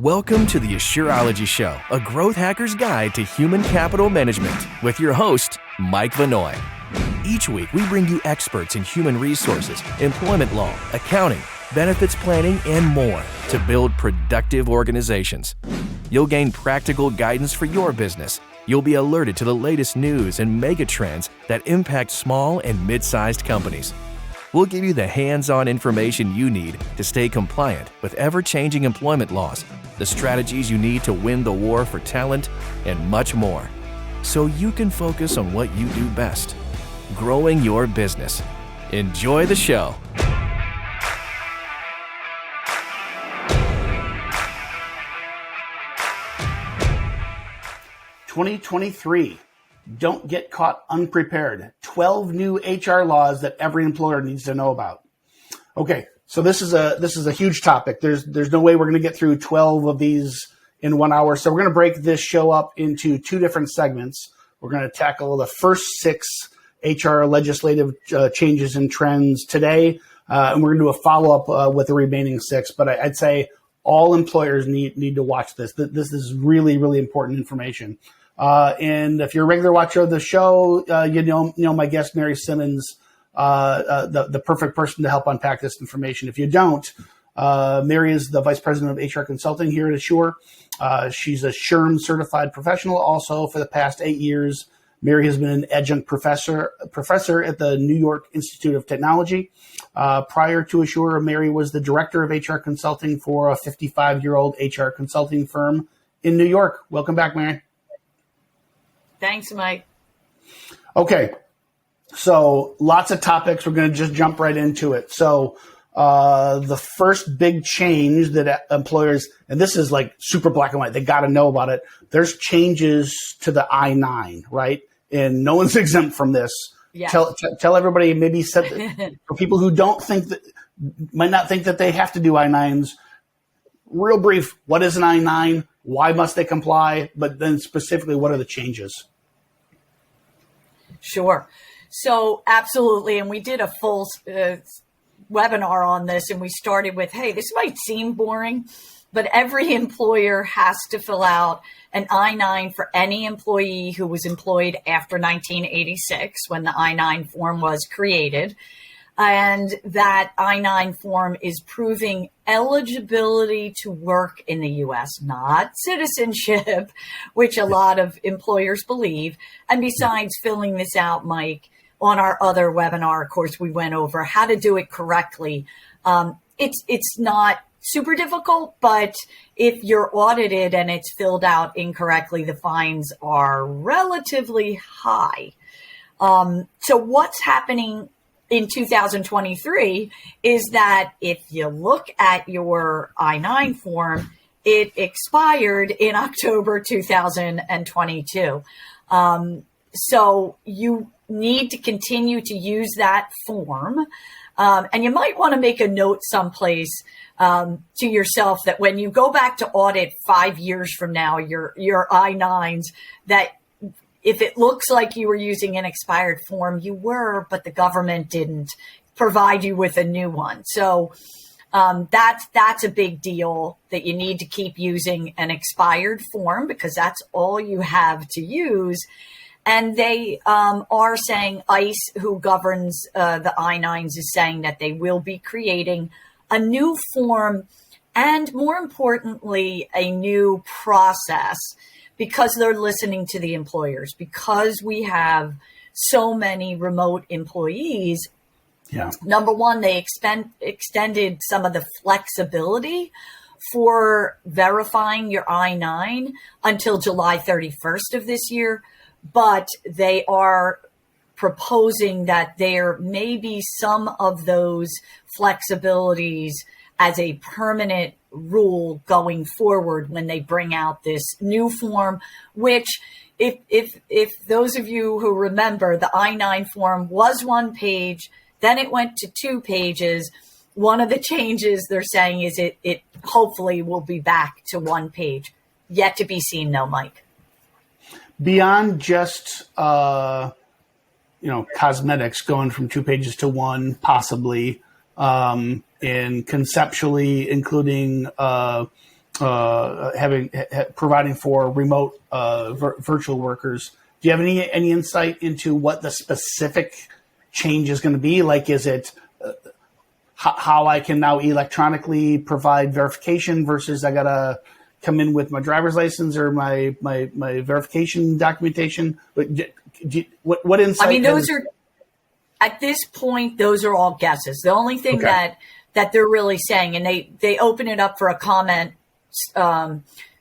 Welcome to the Asure-ology Show, a growth hacker's guide to human capital management with your host, Mike Vannoy. Each week, we bring you experts in human resources, employment law, accounting, benefits planning, and more to build productive organizations. You'll gain practical guidance for your business. You'll be alerted to the latest news and mega trends that impact small and mid-sized companies. We'll give you the hands-on information you need to stay compliant with ever-changing employment laws, the strategies you need to win the war for talent, and much more, so you can focus on what you do best, growing your business. Enjoy the show. "2023, don't get caught unprepared. 12 new HR laws that every employer needs to know about." Okay, so this is a huge topic. There's no way we're going to get through 12 of these in 1 hour. So we're going to break this show up into two different segments. We're going to tackle the first 6 HR legislative changes and trends today, and we're going to do a follow-up with the remaining 6. But I'd say all employers need to watch this. This is really, really important information. And if you're a regular watcher of the show, you know my guest, Mary Simmons, the perfect person to help unpack this information. If you don't, Mary is the Vice President of HR Consulting here at Asure. She's a SHRM certified professional. Also, for the past 8 years, Mary has been an adjunct professor at the New York Institute of Technology. Prior to Asure, Mary was the Director of HR Consulting for a 55-year-old HR consulting firm in New York. Welcome back, Mary. Thanks, Mike. Okay, so lots of topics. We're going to just jump right into it. So the first big change that employers, and this is like super black and white, they got to know about it. There's changes to the I-9, right? And no one's exempt from this. Yes. Tell everybody, maybe for people who might not think that they have to do I-9s, real brief, what is an I-9? Why must they comply? But then specifically, what are the changes? Sure. So absolutely. And we did a full webinar on this, and we started with, hey, this might seem boring, but every employer has to fill out an I-9 for any employee who was employed after 1986 when the I-9 form was created. And that I-9 form is proving eligibility to work in the U.S., not citizenship, which a lot of employers believe. And besides filling this out, Mike, on our other webinar, of course, we went over how to do it correctly. It's not super difficult, but if you're audited and it's filled out incorrectly, the fines are relatively high. So what's happening in 2023 is that if you look at your I-9 form, it expired in October 2022. So you need to continue to use that form. And you might want to make a note someplace to yourself that when you go back to audit 5 years from now, your I-9s, that if it looks like you were using an expired form, you were, but the government didn't provide you with a new one. So that's a big deal, that you need to keep using an expired form because that's all you have to use. And they are saying, ICE, who governs the I-9s, is saying that they will be creating a new form and, more importantly, a new process, because they're listening to the employers, because we have so many remote employees. Yeah. Number one, they extended some of the flexibility for verifying your I-9 until July 31st of this year. But they are proposing that there may be some of those flexibilities as a permanent rule going forward when they bring out this new form, which if those of you who remember, the I-9 form was 1 page, then it went to 2 pages. One of the changes they're saying is it hopefully will be back to 1 page. Yet to be seen though, Mike. Beyond just cosmetics, going from 2 pages to 1, possibly, and conceptually including providing for remote virtual workers. Do you have any insight into what the specific change is going to be? Like, is it how I can now electronically provide verification versus I got to come in with my driver's license or my verification documentation? What insight? I mean, those are, at this point, those are all guesses. The only thing that they're really saying, and they open it up for a comment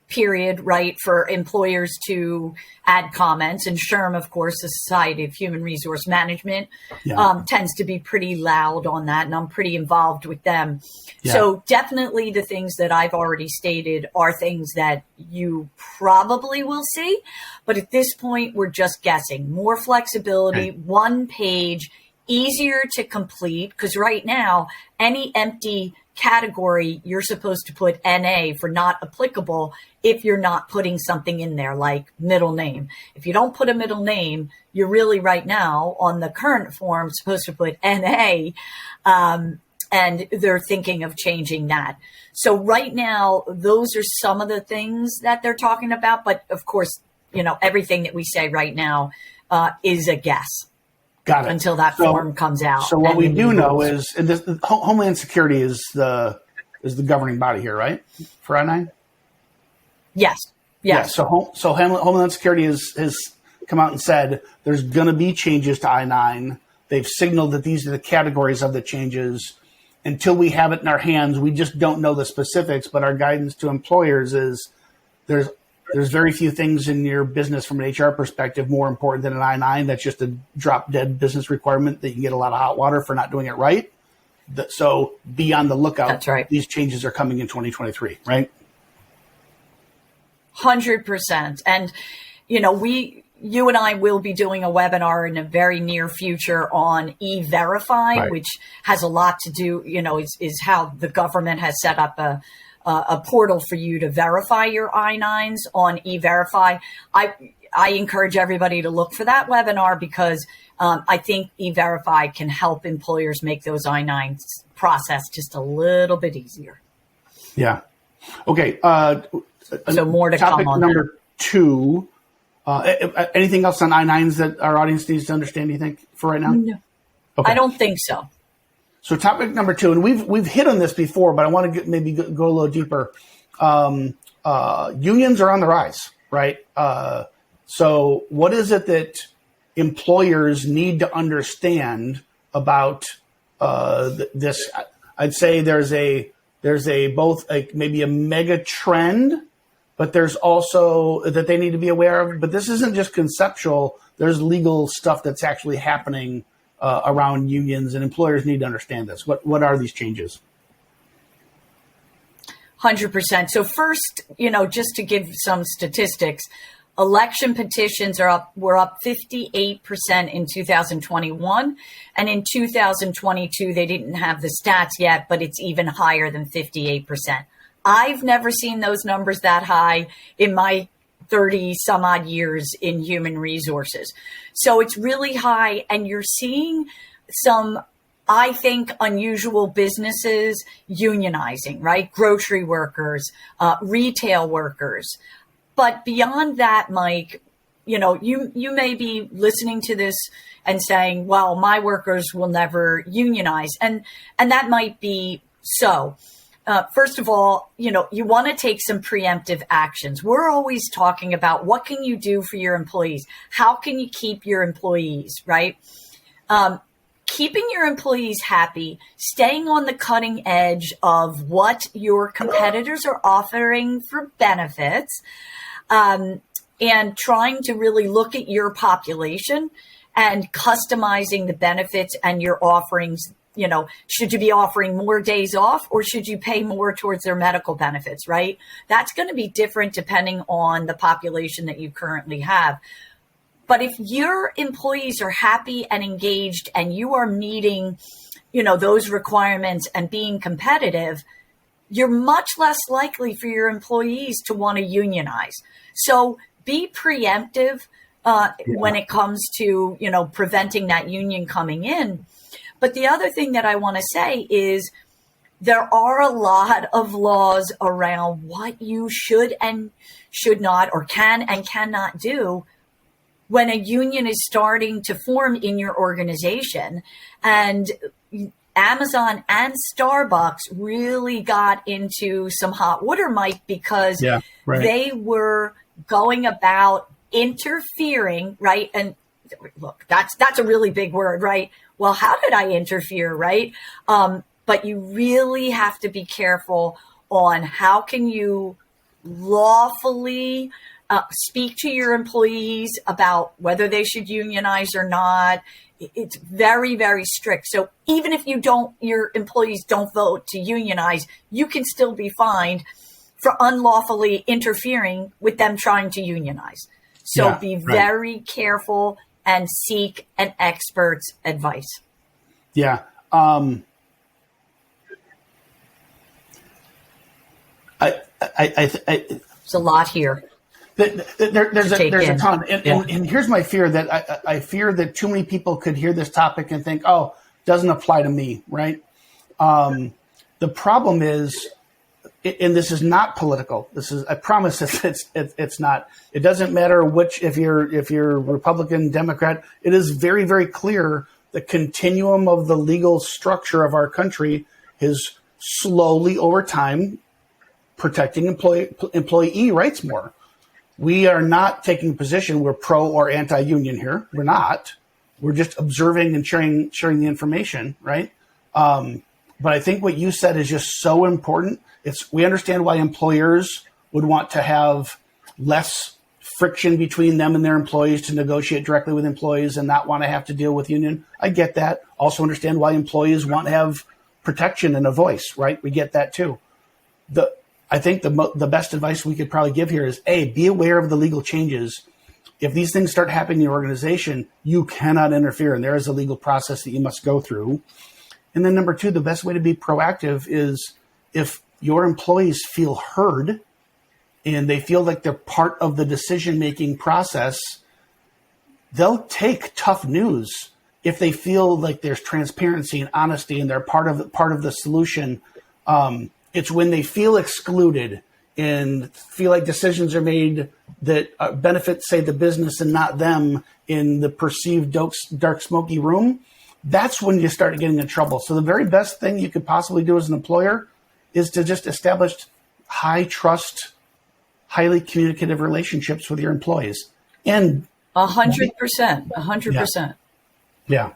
period, right, for employers to add comments. And SHRM, of course, the Society of Human Resource Management, tends to be pretty loud on that, and I'm pretty involved with them. Yeah. So definitely the things that I've already stated are things that you probably will see. But at this point, we're just guessing. More flexibility, one page, easier to complete, because right now, any empty category, you're supposed to put NA for not applicable if you're not putting something in there like middle name. If you don't put a middle name, you're really right now on the current form supposed to put NA, and they're thinking of changing that. So right now, those are some of the things that they're talking about. But of course, everything that we say right now is a guess. Got it. Until that form comes out. So what we do know is, and this, Homeland Security is the governing body here, right? For I-9? Yes. Yeah. So Homeland Security has come out and said there's going to be changes to I-9. They've signaled that these are the categories of the changes. Until we have it in our hands, we just don't know the specifics. But our guidance to employers is there's very few things in your business from an HR perspective more important than an I-9. That's just a drop-dead business requirement that you can get a lot of hot water for not doing it right. So be on the lookout. That's right. These changes are coming in 2023, right? 100%. And, you and I will be doing a webinar in a very near future on E-Verify, which has a lot to do, is how the government has set up a portal for you to verify your I-9s on E-Verify. I encourage everybody to look for that webinar because I think E-Verify can help employers make those I-9s process just a little bit easier. Yeah. Okay. So more to come on number that. 2. Anything else on I-9s that our audience needs to understand, do you think, for right now? No. Okay. I don't think so. So topic number 2, and we've hit on this before, but I want to maybe go a little deeper. Unions are on the rise, right? So what is it that employers need to understand about this? I'd say there's maybe a mega trend, but there's also that they need to be aware of. But this isn't just conceptual. There's legal stuff that's actually happening around unions, and employers need to understand this. What are these changes? 100%. So first, just to give some statistics, election petitions were up 58% in 2021. And in 2022, they didn't have the stats yet, but it's even higher than 58%. I've never seen those numbers that high in my 30 some odd years in human resources. So it's really high, and you're seeing some, I think, unusual businesses unionizing, right? Grocery workers, retail workers. But beyond that, Mike, you may be listening to this and saying, well, my workers will never unionize. And that might be so. First of all, you want to take some preemptive actions. We're always talking about what can you do for your employees? How can you keep your employees, right? Keeping your employees happy, staying on the cutting edge of what your competitors are offering for benefits, and trying to really look at your population and customizing the benefits and your offerings. Should you be offering more days off, or should you pay more towards their medical benefits, right? That's going to be different depending on the population that you currently have. But if your employees are happy and engaged and you are meeting, those requirements and being competitive, you're much less likely for your employees to want to unionize. So be preemptive when it comes to, preventing that union coming in. But the other thing that I want to say is there are a lot of laws around what you should and should not, or can and cannot do when a union is starting to form in your organization. And Amazon and Starbucks really got into some hot water, Mike, because they were going about interfering, right? And look, that's a really big word, right? Well, how did I interfere, right? But you really have to be careful on how can you lawfully speak to your employees about whether they should unionize or not. It's very, very strict. So even if your employees don't vote to unionize, you can still be fined for unlawfully interfering with them trying to unionize. So be very careful and seek an expert's advice. Yeah. There's a lot here. There's a ton. And here's my fear, that I fear that too many people could hear this topic and think, oh, doesn't apply to me, right? The problem is, and this is not political. This is, I promise it's not. It doesn't matter if you're Republican, Democrat. It is very, very clear the continuum of the legal structure of our country is slowly over time protecting employee rights more. We are not taking a position we're pro or anti-union here. We're not. We're just observing and sharing the information, right? But I think what you said is just so important. We understand why employers would want to have less friction between them and their employees to negotiate directly with employees and not want to have to deal with union. I get that. Also understand why employees want to have protection and a voice, right? We get that too. I think the best advice we could probably give here is, A, be aware of the legal changes. If these things start happening in your organization, you cannot interfere, and there is a legal process that you must go through. And then number two, the best way to be proactive is if your employees feel heard and they feel like they're part of the decision-making process, they'll take tough news if they feel like there's transparency and honesty and they're part of the solution. It's when they feel excluded and feel like decisions are made that benefit, say, the business and not them in the perceived dark, smoky room. That's when you start getting in trouble. So the very best thing you could possibly do as an employer is to just establish high trust, highly communicative relationships with your employees. And 100%, 100%. Yeah.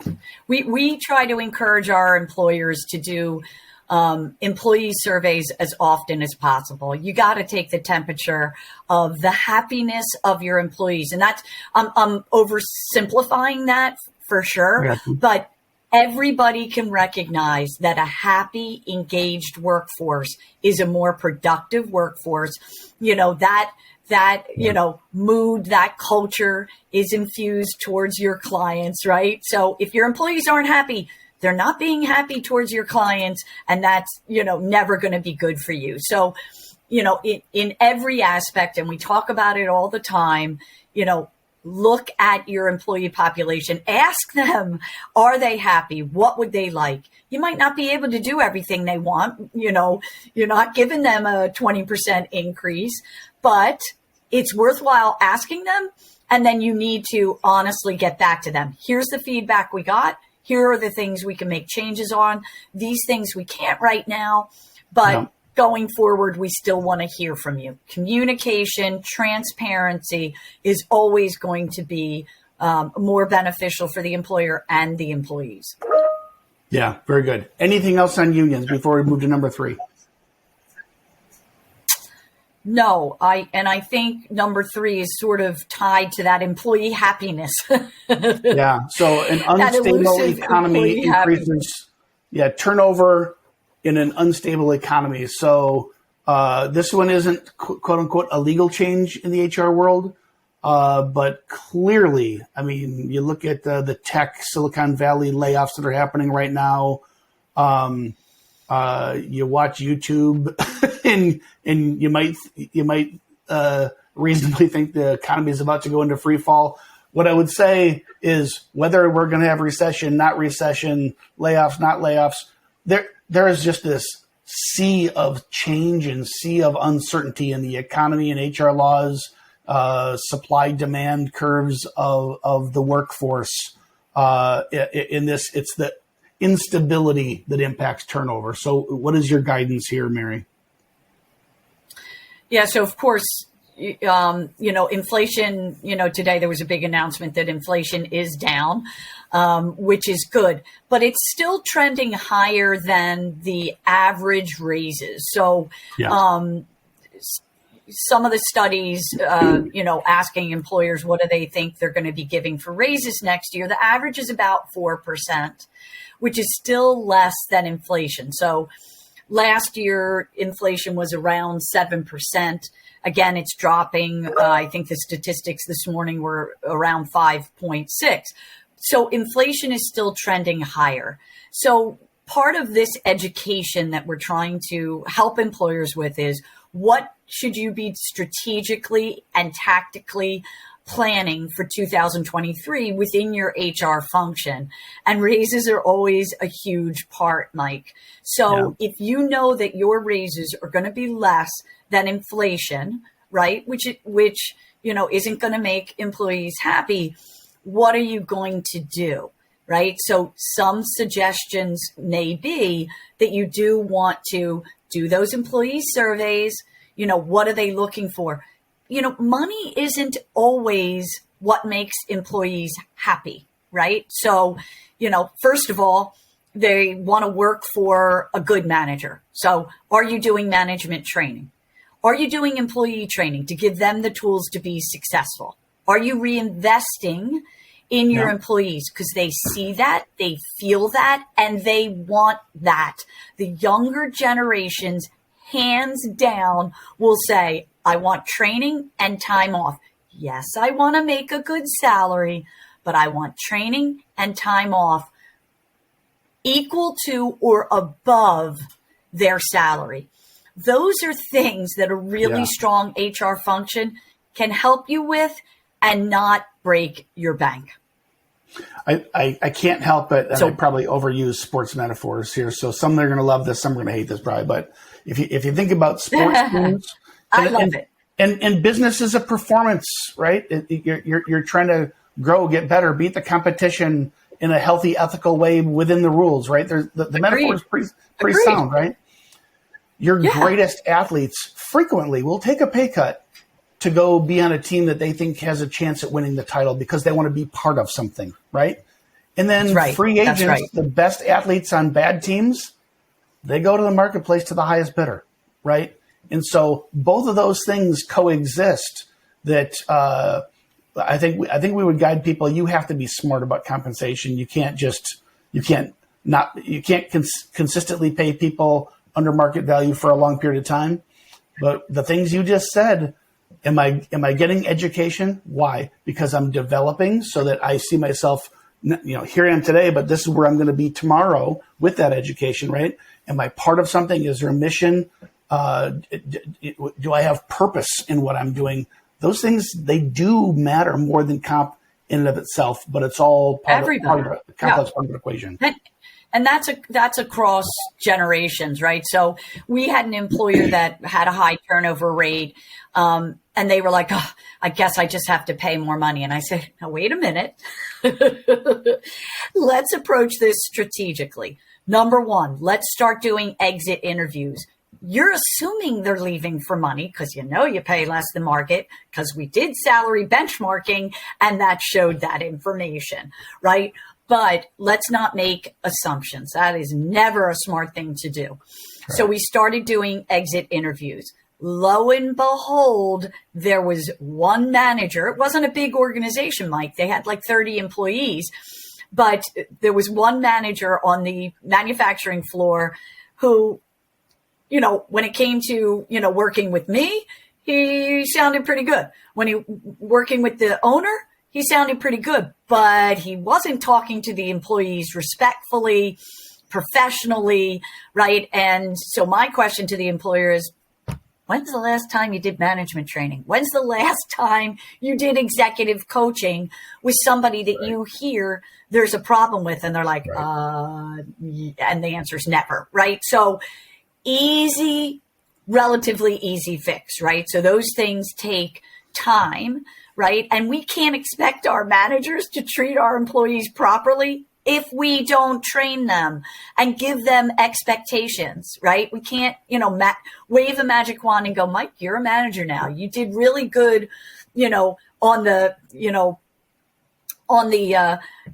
We try to encourage our employers to do employee surveys as often as possible. You got to take the temperature of the happiness of your employees. And that's, I'm oversimplifying that for sure, but everybody can recognize that a happy, engaged workforce is a more productive workforce. You know, that mood, that culture is infused towards your clients, right? So if your employees aren't happy, they're not being happy towards your clients, and that's, never going to be good for you. So, in every aspect, and we talk about it all the time, look at your employee population, ask them, are they happy? What would they like? You might not be able to do everything they want. You're not giving them a 20% increase, but it's worthwhile asking them. And then you need to honestly get back to them. Here's the feedback we got. Here are the things we can make changes on. These things we can't right now, but going forward, we still want to hear from you. Communication, transparency is always going to be more beneficial for the employer and the employees. Yeah, very good. Anything else on unions before we move to number 3? No, I think number 3 is sort of tied to that employee happiness. Yeah. So an unstable economy increases turnover in an unstable economy. So this one isn't quote unquote a legal change in the HR world, but clearly, I mean, you look at the tech Silicon Valley layoffs that are happening right now. You watch YouTube and you might reasonably think the economy is about to go into free fall. What I would say is whether we're going to have recession, not recession, layoffs, not layoffs, there is just this sea of change and sea of uncertainty in the economy and HR laws, supply demand curves of the workforce. In this, it's the instability that impacts turnover. So what is your guidance here, Mary? Yeah, so of course, inflation, today there was a big announcement that inflation is down, which is good, but it's still trending higher than the average raises. So, some of the studies, asking employers what do they think they're going to be giving for raises next year, the average is about 4%, which is still less than inflation. So last year, inflation was around 7%. Again, it's dropping. I think the statistics this morning were around 5.6. So inflation is still trending higher. So part of this education that we're trying to help employers with is what should you be strategically and tactically planning for 2023 within your HR function. And raises are always a huge part, Mike. So if you know that your raises are going to be less than inflation, right, which isn't going to make employees happy, what are you going to do? Right. So some suggestions may be that you do want to do those employee surveys. What are they looking for? Money isn't always what makes employees happy. Right. So, first of all, they want to work for a good manager. So are you doing management training? Are you doing employee training to give them the tools to be successful? Are you reinvesting in your employees because they see that, they feel that, and they want that? The younger generations, hands down, will say, I want training and time off. Yes, I want to make a good salary, but I want training and time off equal to or above their salary. Those are things that a really strong HR function can help you with and not break your bank. I can't help it, and I probably overuse sports metaphors here. So some are going to love this, some are going to hate this probably. But if you think about sports teams, I love it. And business is a performance, right? You're trying to grow, get better, beat the competition in a healthy, ethical way within the rules, right? The metaphor is pretty sound, right? Your greatest athletes frequently will take a pay cut to go be on a team that they think has a chance at winning the title because they want to be part of something, right? And then free agents, the best athletes on bad teams, they go to the marketplace to the highest bidder, right? And so both of those things coexist. That I think we would guide people. You have to be smart about compensation. You can't consistently pay people under market value for a long period of time. But the things you just said, am I getting education? Why? Because I'm developing so that I see myself, here I am today, but this is where I'm going to be tomorrow with that education, right? Am I part of something? Is there a mission? Do I have purpose in what I'm doing? Those things, they do matter more than comp in and of itself, but it's all part of the complex part of the equation. And that's across generations, right? So we had an employer that had a high turnover rate, and they were like, oh, I guess I just have to pay more money. And I said, now, wait a minute. Let's approach this strategically. Number one, let's start doing exit interviews. You're assuming they're leaving for money because you pay less than market because we did salary benchmarking and that showed that information, right? But let's not make assumptions. That is never a smart thing to do. Right. So we started doing exit interviews. Lo and behold, there was one manager. It wasn't a big organization, Mike. They had like 30 employees, but there was one manager on the manufacturing floor who, when it came to, working with me, he sounded pretty good. When he working with the owner, he sounded pretty good, but he wasn't talking to the employees respectfully, professionally, right? And so my question to the employer is, when's the last time you did management training? When's the last time you did executive coaching with somebody that you hear there's a problem with? And they're like, and the answer is never, right? So relatively easy fix, right? So those things take time, right? And we can't expect our managers to treat our employees properly if we don't train them and give them expectations, right? We can't, wave a magic wand and go, Mike, you're a manager now. You did really good, on the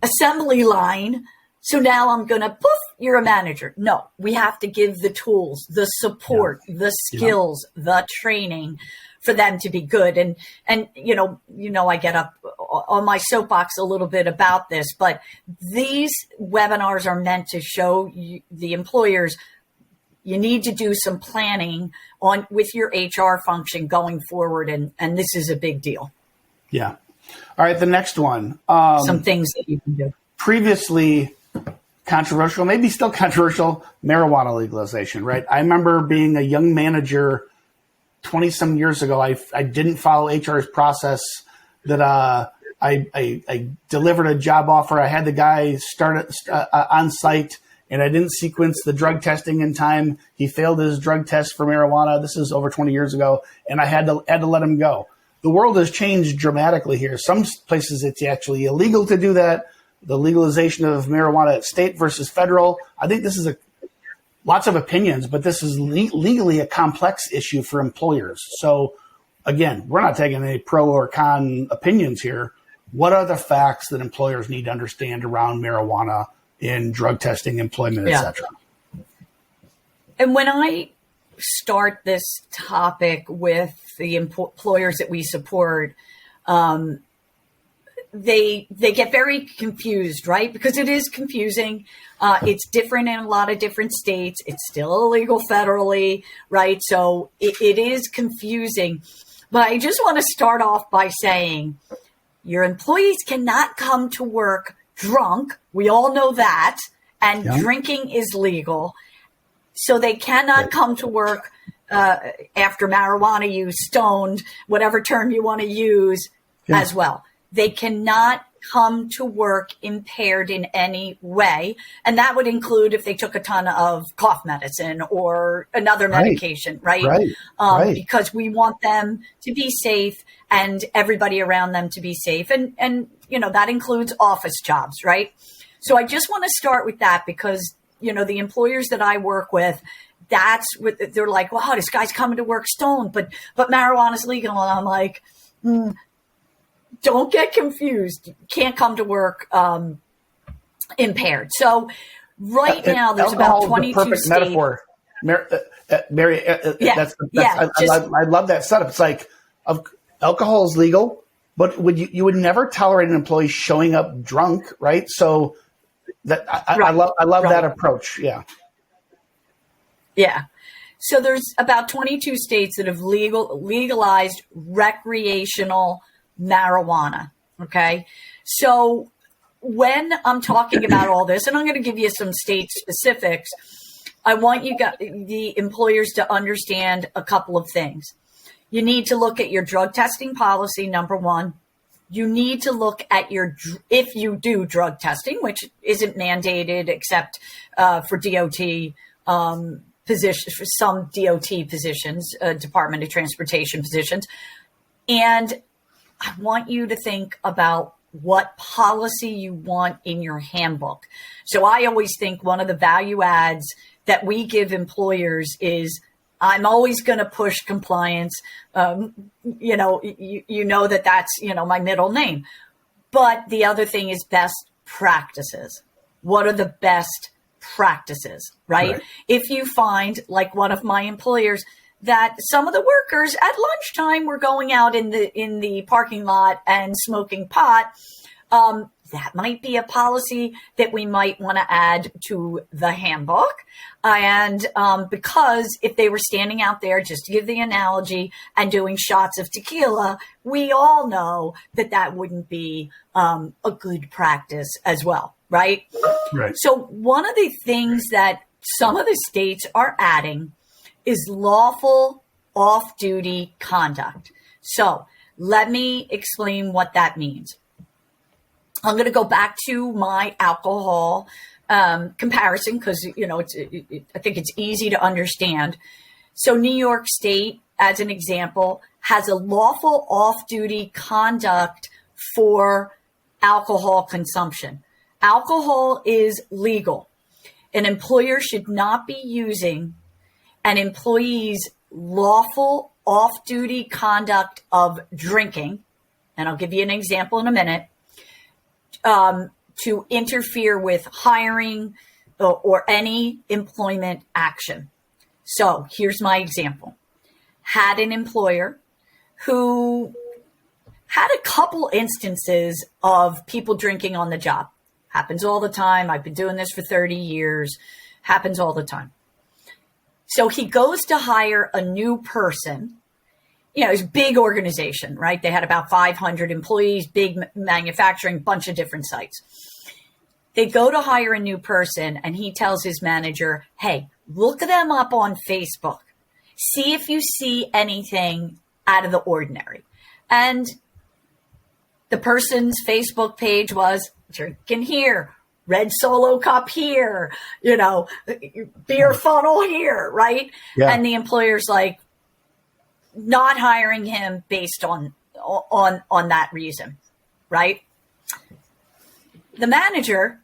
assembly line. So now I'm going to poof, you're a manager. No, we have to give the tools, the support, the skills, the training for them to be good. And I get up on my soapbox a little bit about this, but these webinars are meant to show the employers you need to do some planning with your HR function going forward. And this is a big deal. Yeah. All right. The next one. Some things that you can do. Previously controversial, maybe still controversial, marijuana legalization, right? I remember being a young manager 20 some years ago. I didn't follow HR's process that I delivered a job offer. I had the guy start on site, and I didn't sequence the drug testing in time. He failed his drug test for marijuana. This is over 20 years ago, and I had to let him go. The world has changed dramatically here. Some places it's actually illegal to do that. The legalization of marijuana at state versus federal. I think this is lots of opinions, but this is legally a complex issue for employers. So again, we're not taking any pro or con opinions here. What are the facts that employers need to understand around marijuana in drug testing, employment, et cetera? And when I start this topic with the employers that we support, they get very confused, right? Because it is confusing. It's different in a lot of different states. It's still illegal federally, right? So it is confusing. But I just want to start off by saying your employees cannot come to work drunk. We all know that. And drinking is legal. So they cannot come to work after marijuana use, stoned, whatever term you want to use as well. They cannot come to work impaired in any way. And that would include if they took a ton of cough medicine or another medication, right? Because we want them to be safe and everybody around them to be safe. And that includes office jobs, right? So I just want to start with that because, the employers that I work with, that's what they're like, wow, this guy's coming to work stoned, but marijuana is legal. And I'm like, don't get confused. You can't come to work impaired. So now there's about 22 the perfect states. Metaphor. Mary, I love that setup. It's like alcohol is legal, but you would never tolerate an employee showing up drunk, right? So I love that approach. Yeah. Yeah. So there's about 22 states that have legalized recreational marijuana. Okay. So when I'm talking about all this, and I'm going to give you some state specifics, I want the employers to understand a couple of things. You need to look at your drug testing policy, number one. You need to look at if you do drug testing, which isn't mandated except for DOT positions, for some DOT positions, Department of Transportation positions. And I want you to think about what policy you want in your handbook. So I always think one of the value adds that we give employers is I'm always going to push compliance. That's my middle name. But the other thing is best practices. What are the best practices, right? If you find, like one of my employers, that some of the workers at lunchtime were going out in the parking lot and smoking pot, that might be a policy that we might want to add to the handbook. And because if they were standing out there, just to give the analogy, and doing shots of tequila, we all know that wouldn't be a good practice as well, right? So one of the things that some of the states are adding is lawful off-duty conduct. So let me explain what that means. I'm going to go back to my alcohol comparison because, I think it's easy to understand. So New York State, as an example, has a lawful off-duty conduct for alcohol consumption. Alcohol is legal. An employer should not be using an employee's lawful off-duty conduct of drinking, and I'll give you an example in a minute, to interfere with hiring or any employment action. So here's my example. Had an employer who had a couple instances of people drinking on the job. Happens all the time. I've been doing this for 30 years. Happens all the time. So he goes to hire a new person. It's a big organization, right? They had about 500 employees, big manufacturing, bunch of different sites. They go to hire a new person and he tells his manager, hey, look them up on Facebook. See if you see anything out of the ordinary. And the person's Facebook page was drinking here, red Solo cup here, beer funnel here, right? Yeah. And the employer's like not hiring him based on that reason, right? The manager,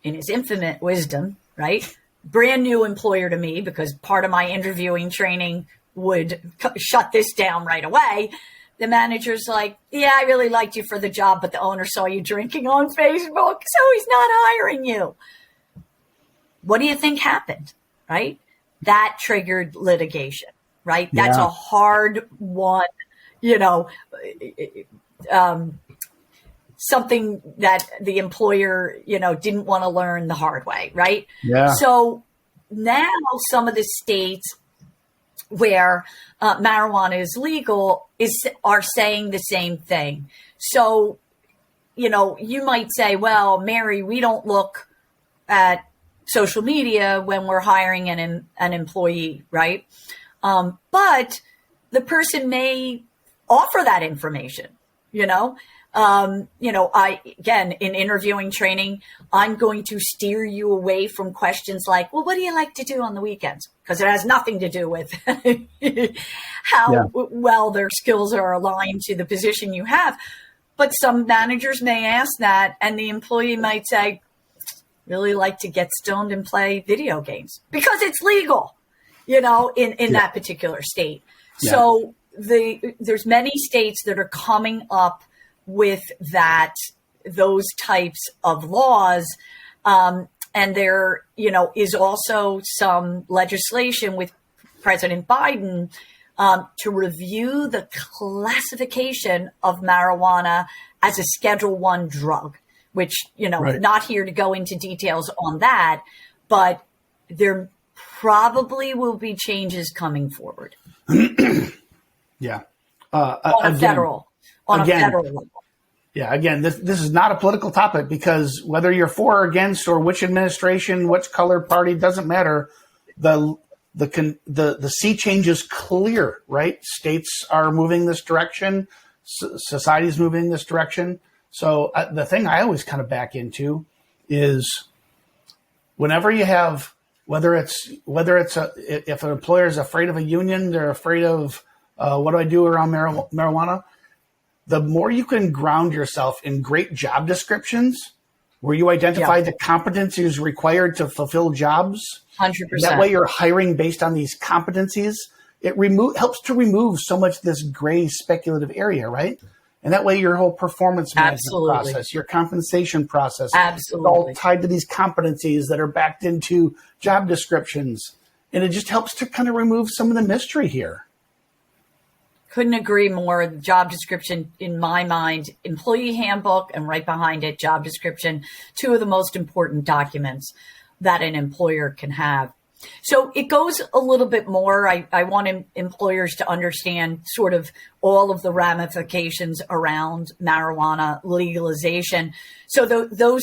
in his infinite wisdom, right? Brand new employer to me because part of my interviewing training would shut this down right away. The manager's like, yeah, I really liked you for the job, but the owner saw you drinking on Facebook, so he's not hiring you. What do you think happened, right? That triggered litigation, right? Yeah. That's a hard one, something that the employer, didn't want to learn the hard way, right? Yeah. So now some of the states where marijuana is legal are saying the same thing. So, you might say, well, Mary, we don't look at social media when we're hiring an employee, right? But the person may offer that information, again, in interviewing training, I'm going to steer you away from questions like, well, what do you like to do on the weekends? Because it has nothing to do with how well their skills are aligned to the position you have. But some managers may ask that, and the employee might say, really like to get stoned and play video games because it's legal, in that particular state. Yeah. So there's many states that are coming up with those types of laws. And there, is also some legislation with President Biden to review the classification of marijuana as a Schedule I drug, which, right. Not here to go into details on that, but there probably will be changes coming forward. Yeah. On a federal level. Yeah, again, this is not a political topic because whether you're for or against or which administration, which color party, doesn't matter. The sea change is clear, right? States are moving this direction. Society's moving this direction. So the thing I always kind of back into is whenever you have, if an employer is afraid of a union, they're afraid of what do I do around marijuana? The more you can ground yourself in great job descriptions where you identify the competencies required to fulfill jobs. 100%. That way you're hiring based on these competencies. It helps to remove so much this gray speculative area, right? And that way your whole performance management process, your compensation process, is all tied to these competencies that are backed into job descriptions. And it just helps to kind of remove some of the mystery here. Couldn't agree more. The job description, in my mind, employee handbook, and right behind it, job description, two of the most important documents that an employer can have. So it goes a little bit more. I want employers to understand sort of all of the ramifications around marijuana legalization. So the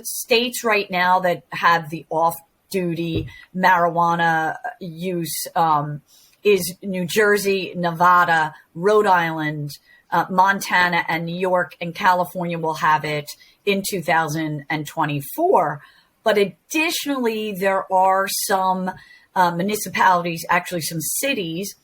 states right now that have the off-duty marijuana use is New Jersey, Nevada, Rhode Island, Montana, and New York, and California will have it in 2024. But additionally, there are some municipalities, actually some cities,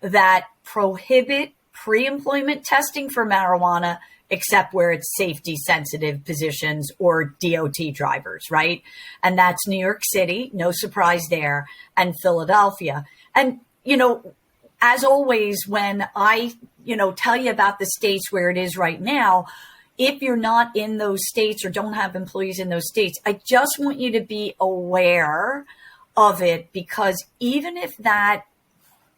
that prohibit pre-employment testing for marijuana, except where it's safety sensitive positions or DOT drivers, right? And that's New York City, no surprise there, and Philadelphia. And, as always, when I, tell you about the states where it is right now, if you're not in those states or don't have employees in those states, I just want you to be aware of it, because even if that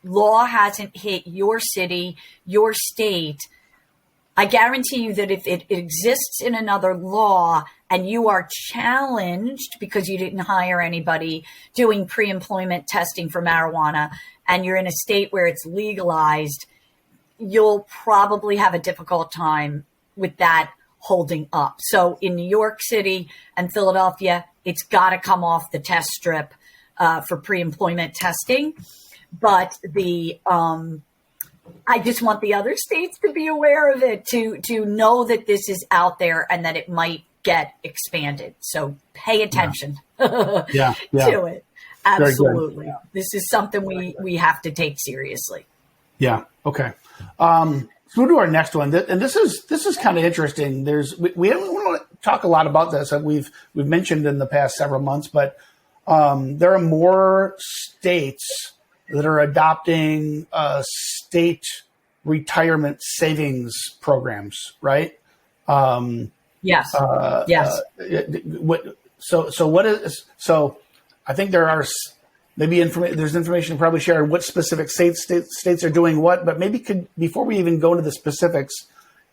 law hasn't hit your city, your state, I guarantee you that if it exists in another law and you are challenged because you didn't hire anybody doing pre-employment testing for marijuana, and you're in a state where it's legalized, you'll probably have a difficult time with that holding up. So in New York City and Philadelphia, it's got to come off the test strip for pre-employment testing. But I just want the other states to be aware of it, to know that this is out there and that it might get expanded. So pay attention to it. Absolutely. Yeah. This is something we have to take seriously. Yeah. Okay. So we'll do our next one. And this is kind of interesting. We don't want to talk a lot about this that we've mentioned in the past several months, but there are more states that are adopting state retirement savings programs, right? Yes. Yes. So I think there are maybe there's information to probably share what specific states are doing what, but maybe before we even go into the specifics,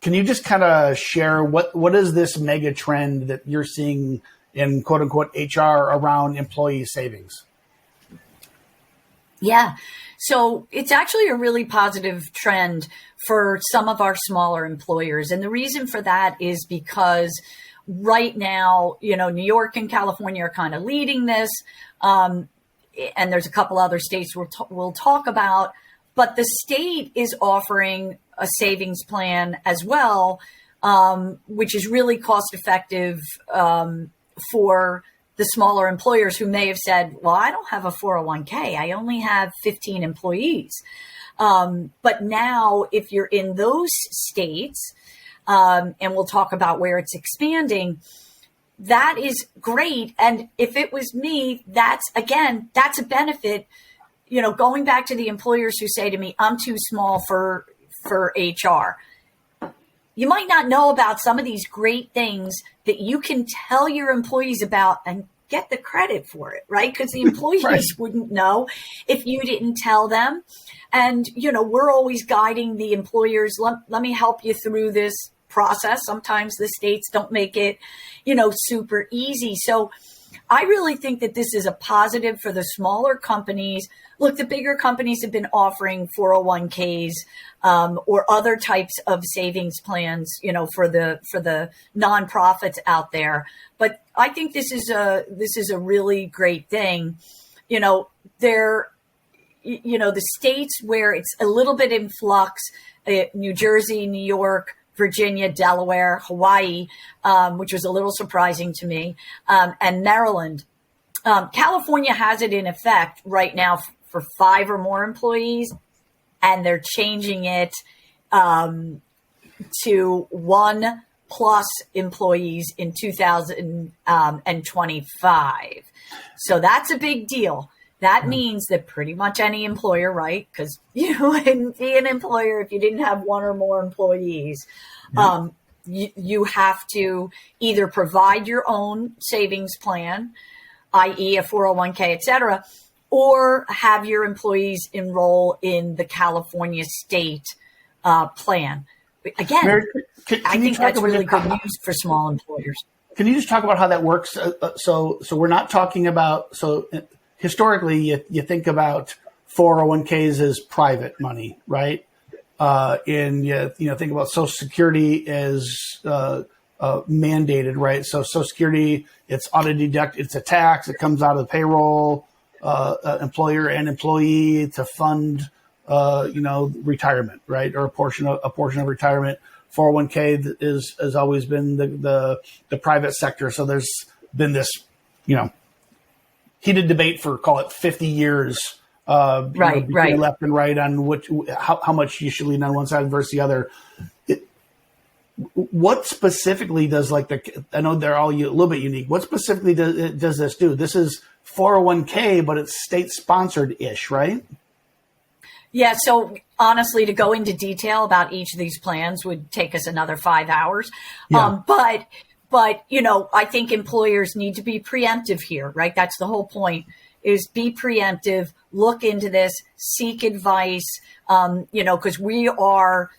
can you just kind of share what is this mega trend that you're seeing in quote unquote HR around employee savings? Yeah. So it's actually a really positive trend for some of our smaller employers. And the reason for that is because right now, New York and California are kind of leading this. And there's a couple other states we'll talk about, but the state is offering a savings plan as well, which is really cost effective for the smaller employers who may have said, well, I don't have a 401k. I only have 15 employees. But now if you're in those states, and we'll talk about where it's expanding, that is great. And if it was me, that's a benefit. Going back to the employers who say to me, I'm too small for HR. You might not know about some of these great things that you can tell your employees about and get the credit for it, right? Because the employees right. wouldn't know if you didn't tell them. And, we're always guiding the employers. Let me help you through this process. Sometimes the states don't make it, super easy. So I really think that this is a positive for the smaller companies. Look, the bigger companies have been offering 401ks or other types of savings plans, for the nonprofits out there. But I think this is a really great thing. The states where it's a little bit in flux, New Jersey, New York, Virginia, Delaware, Hawaii, which was a little surprising to me, and Maryland. California has it in effect right now for 5 or more employees, and they're changing it to 1+ employees in 2025. So that's a big deal. That means that pretty much any employer, right? Because you wouldn't be an employer if you didn't have 1 or more employees. Yeah. You have to either provide your own savings plan, i.e. a 401k, et cetera, or have your employees enroll in the California state plan. Again, Mary, I think that's really good news for small employers. Can you just talk about how that works? So we're not talking about, historically, you think about 401ks as private money, right? And you think about Social Security as mandated, right? So Social Security, it's auto deduct, it's a tax, it comes out of the payroll, employer and employee to fund, retirement, right? Or a portion of retirement. 401k has always been the private sector. So there's been this heated debate for, call it 50 years, right. left and right on how much you should lean on one side versus the other. What specifically does I know they're all a little bit unique. What specifically does this do? This is 401k, but it's state sponsored ish, right? Yeah. So honestly, to go into detail about each of these plans would take us another 5 hours. Yeah. But I think employers need to be preemptive here, right? That's the whole point, is be preemptive, look into this, seek advice, because we are,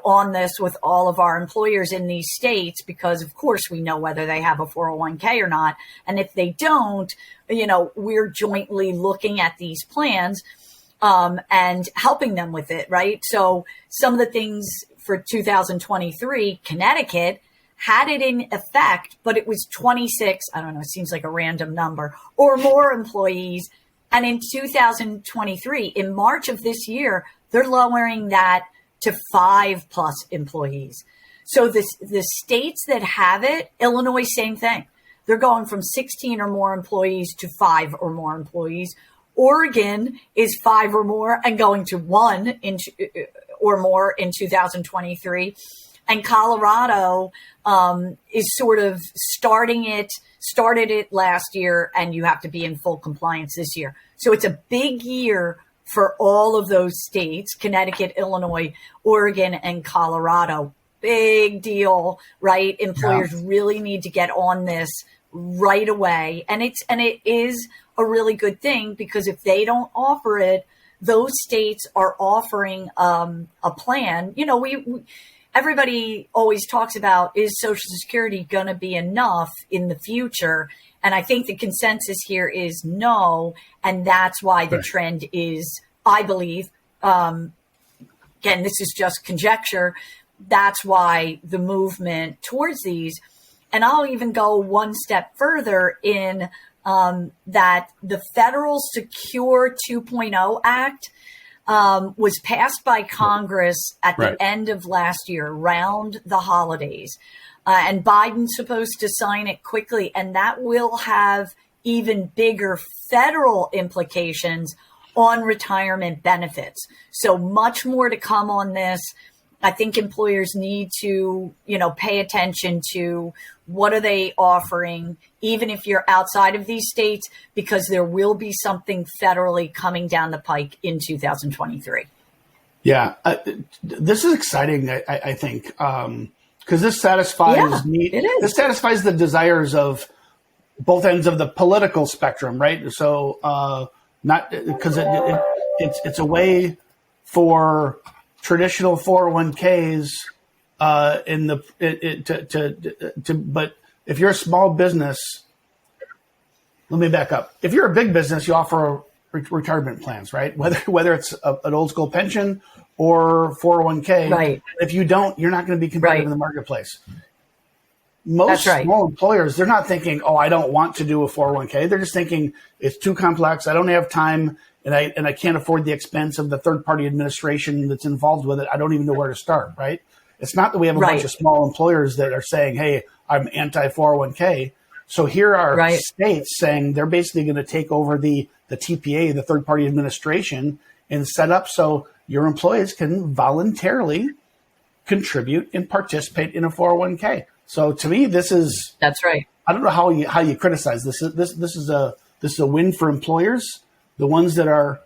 on this with all of our employers in these states, because of course we know whether they have a 401k or not. And if they don't, we're jointly looking at these plans and helping them with it, right? So some of the things for 2023, Connecticut had it in effect, but it was 26, I don't know, it seems like a random number, or more employees. And in 2023, in March of this year, they're lowering that to 5+ employees. So the states that have it, Illinois, same thing. They're going from 16 or more employees to 5 or more employees. Oregon is 5 or more and going to 1 or more in 2023. And Colorado is sort of started it last year, and you have to be in full compliance this year. So it's a big year for all of those states, Connecticut, Illinois, Oregon, and Colorado. Big deal, right? Employers really need to get on this right away. And it is a really good thing, because if they don't offer it, those states are offering a plan. Everybody always talks about, is Social Security going to be enough in the future? And I think the consensus here is no. And that's why the trend is, I believe, again, this is just conjecture. That's why the movement towards these. And I'll even go one step further in that the Federal Secure 2.0 Act was passed by Congress at the end of last year, around the holidays. And Biden's supposed to sign it quickly. And that will have even bigger federal implications on retirement benefits. So much more to come on this. I think employers need to, pay attention to what are they offering, even if you're outside of these states, because there will be something federally coming down the pike in 2023. Yeah, this is exciting, I think, because this satisfies this satisfies the desires of both ends of the political spectrum, right? So not because it's a way for traditional 401ks but if you're a small business, let me back up. If you're a big business, you offer retirement plans, right? Whether it's an old school pension or 401k. Right. If you don't, you're not going to be competitive in the marketplace. Most small employers, they're not thinking, oh, I don't want to do a 401k. They're just thinking it's too complex. I don't have time. And I can't afford the expense of the third-party administration that's involved with it. I don't even know where to start, right? It's not that we have a bunch of small employers that are saying, hey, I'm anti-401k. So here are states saying they're basically going to take over the TPA, the third-party administration, and set up so your employees can voluntarily contribute and participate in a 401k. So to me, this is that's right. I don't know how you criticize this. This is a win for employers. The ones that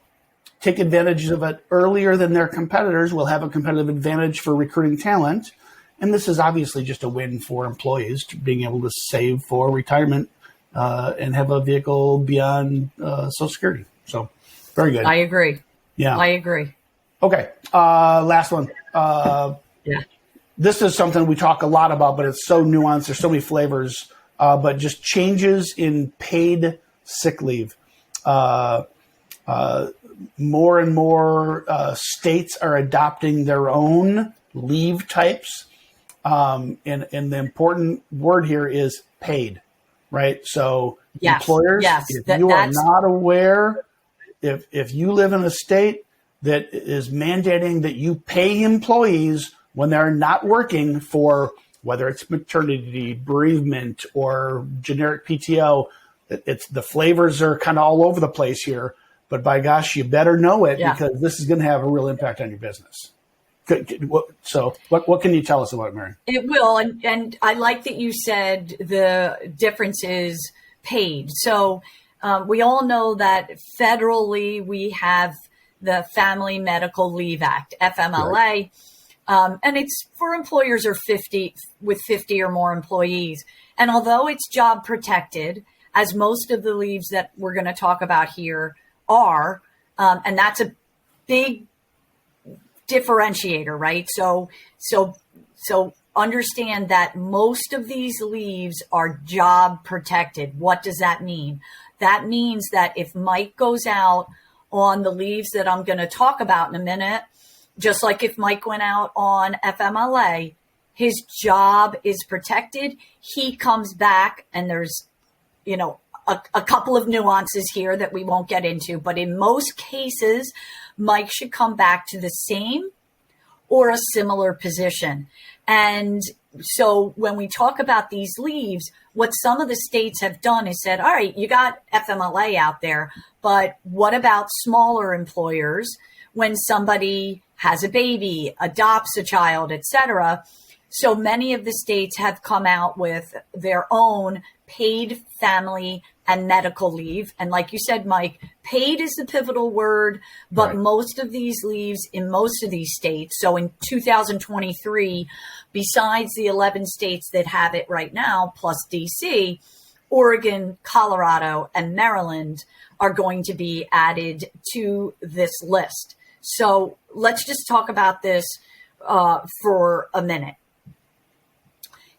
take advantage of it earlier than their competitors will have a competitive advantage for recruiting talent. And this is obviously just a win for employees, being able to save for retirement and have a vehicle beyond Social Security. So very good. I agree. Yeah, I agree. Okay. Last one. This is something we talk a lot about, but it's so nuanced. There's so many flavors, but just changes in paid sick leave. More and more states are adopting their own leave types. And the important word here is paid, right? So employers, if you are not aware, if you live in a state that is mandating that you pay employees when they're not working for whether it's maternity, bereavement, or generic PTO, It's the flavors are kind of all over the place here, but by gosh, you better know it because this is going to have a real impact on your business. So what can you tell us about it, Mary? It will. And I like that you said the difference is paid. So we all know that federally we have the Family Medical Leave Act, FMLA, right. And it's for employers with 50 or more employees. And although it's job protected, as most of the leaves that we're going to talk about here are, and that's a big differentiator, right? So understand that most of these leaves are job protected. What does that mean? That means that if Mike goes out on the leaves that I'm going to talk about in a minute, just like if Mike went out on FMLA, his job is protected. He comes back, and there's, a couple of nuances here that we won't get into, but in most cases, Mike should come back to the same or a similar position. And so when we talk about these leaves, what some of the states have done is said, all right, you got FMLA out there, but what about smaller employers when somebody has a baby, adopts a child, et cetera? So many of the states have come out with their own paid family and medical leave. And like you said, Mike, paid is the pivotal word, but most of these leaves in most of these states. So in 2023, besides the 11 states that have it right now, plus DC, Oregon, Colorado, and Maryland are going to be added to this list. So let's just talk about this for a minute.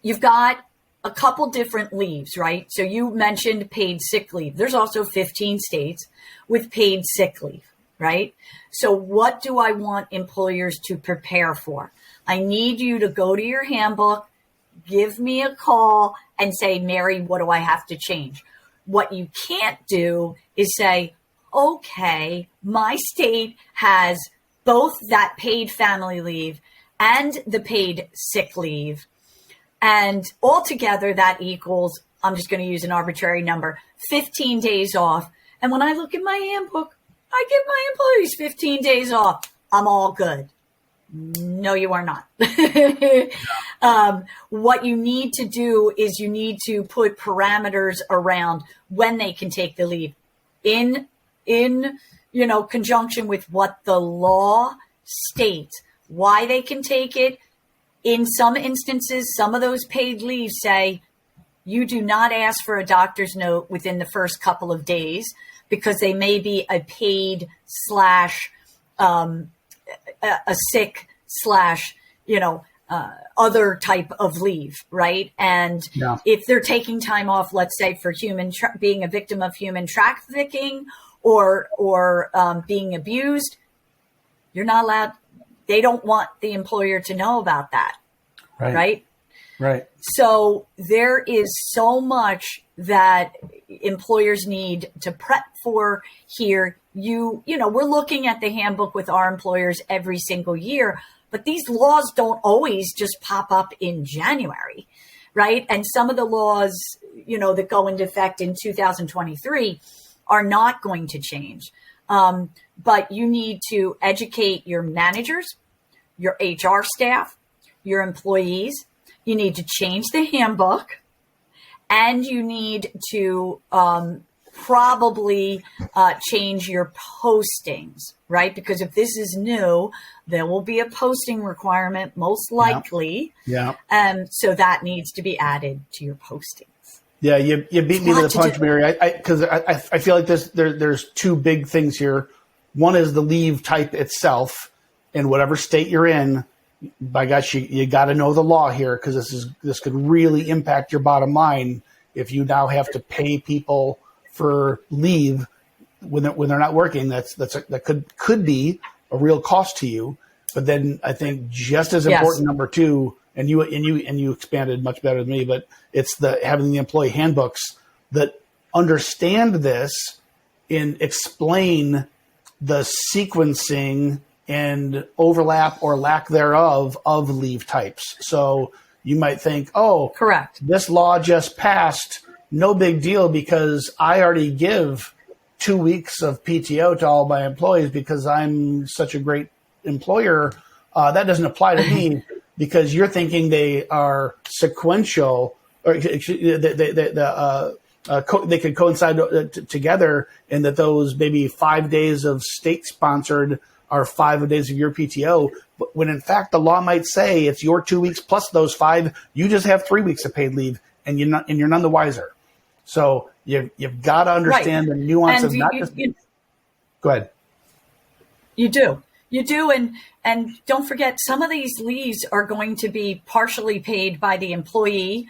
You've got a couple different leaves, right? So you mentioned paid sick leave. There's also 15 states with paid sick leave, right? So what do I want employers to prepare for? I need you to go to your handbook, give me a call, and say, Mary, what do I have to change? What you can't do is say, okay, my state has both that paid family leave and the paid sick leave. And altogether that equals, I'm just going to use an arbitrary number, 15 days off. And when I look at my handbook, I give my employees 15 days off. I'm all good. No, you are not. What you need to do is you need to put parameters around when they can take the leave in conjunction with what the law states, why they can take it. In some instances, some of those paid leaves say you do not ask for a doctor's note within the first couple of days because they may be a paid / a sick / other type of leave, right? And if they're taking time off, let's say for being a victim of human trafficking or being abused, you're not allowed. They don't want the employer to know about that, right? So there is so much that employers need to prep for here. We're looking at the handbook with our employers every single year, but these laws don't always just pop up in January, right? And some of the laws, that go into effect in 2023 are not going to change. But you need to educate your managers, your HR staff, your employees. You need to change the handbook, and you need to probably change your postings, right? Because if this is new, there will be a posting requirement, most likely. Yeah. So that needs to be added to your postings. Yeah, you beat me to the punch, Mary. Because I feel like there's two big things here. One is the leave type itself, in whatever state you're in. By gosh, you got to know the law here, because this could really impact your bottom line if you now have to pay people for leave when they're not working. That could be a real cost to you. But then I think just as important, number two, and you expanded much better than me, but it's having the employee handbooks that understand this and explain the sequencing and overlap or lack thereof of leave types. So you might think, correct, this law just passed no big deal because I already give 2 weeks of PTO to all my employees because I'm such a great employer. That doesn't apply to me because you're thinking they are sequential, or they could coincide together, and that those maybe 5 days of state-sponsored are 5 days of your PTO. But when in fact the law might say it's your 2 weeks plus those 5, you just have 3 weeks of paid leave, and you're none the wiser. So you've got to understand the nuance of not just. Go ahead. You do, and don't forget, some of these leaves are going to be partially paid by the employee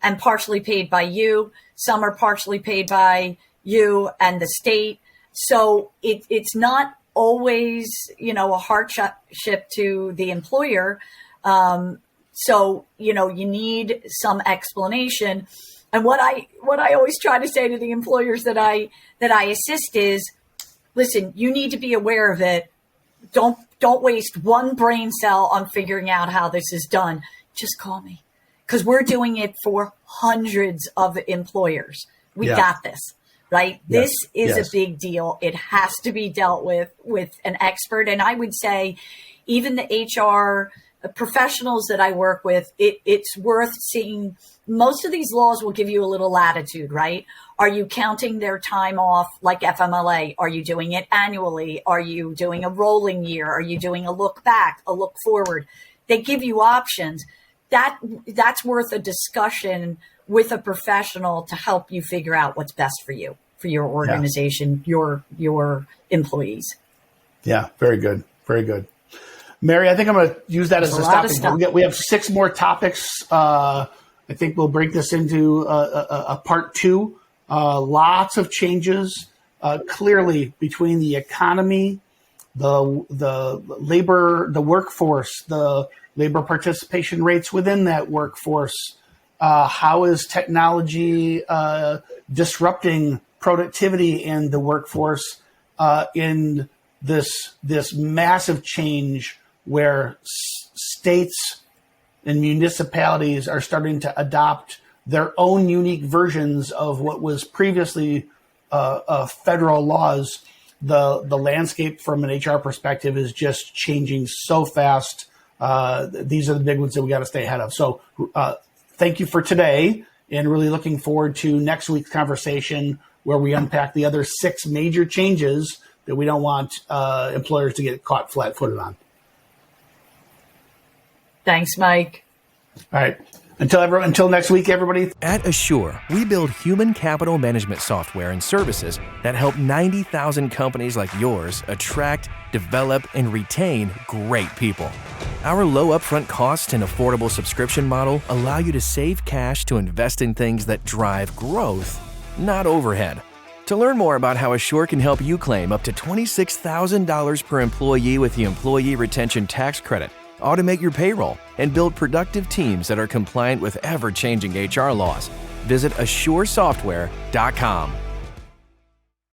and partially paid by you. Some are partially paid by you and the state. So it's not always, a hardship to the employer. So, you need some explanation. And what I always try to say to the employers that I assist is, listen, you need to be aware of it. Don't waste one brain cell on figuring out how this is done. Just call me, because we're doing it for hundreds of employers. We got this, right? Yes. This is a big deal. It has to be dealt with an expert. And I would say even the HR professionals that I work with, it's worth seeing. Most of these laws will give you a little latitude, right? Are you counting their time off like FMLA? Are you doing it annually? Are you doing a rolling year? Are you doing a look back, a look forward? They give you options. That's worth a discussion with a professional to help you figure out what's best for you, for your organization, your employees. Yeah, very good. Very good. Mary, I think I'm going to use that as a topic. We have 6 more topics. I think we'll break this into a part 2. Lots of changes, clearly, between the economy, the labor, the workforce, the labor participation rates within that workforce. How is technology disrupting productivity in the workforce in this massive change where states and municipalities are starting to adopt their own unique versions of what was previously federal laws. The landscape from an HR perspective is just changing so fast. These are the big ones that we got to stay ahead of. So thank you for today, and really looking forward to next week's conversation where we unpack the other 6 major changes that we don't want employers to get caught flat-footed on. Thanks, Mike. All right. Until next week, everybody. At Asure, we build human capital management software and services that help 90,000 companies like yours attract, develop, and retain great people. Our low upfront cost and affordable subscription model allow you to save cash to invest in things that drive growth, not overhead. To learn more about how Asure can help you claim up to $26,000 per employee with the Employee Retention Tax Credit, automate your payroll, and build productive teams that are compliant with ever-changing HR laws, visit AsureSoftware.com.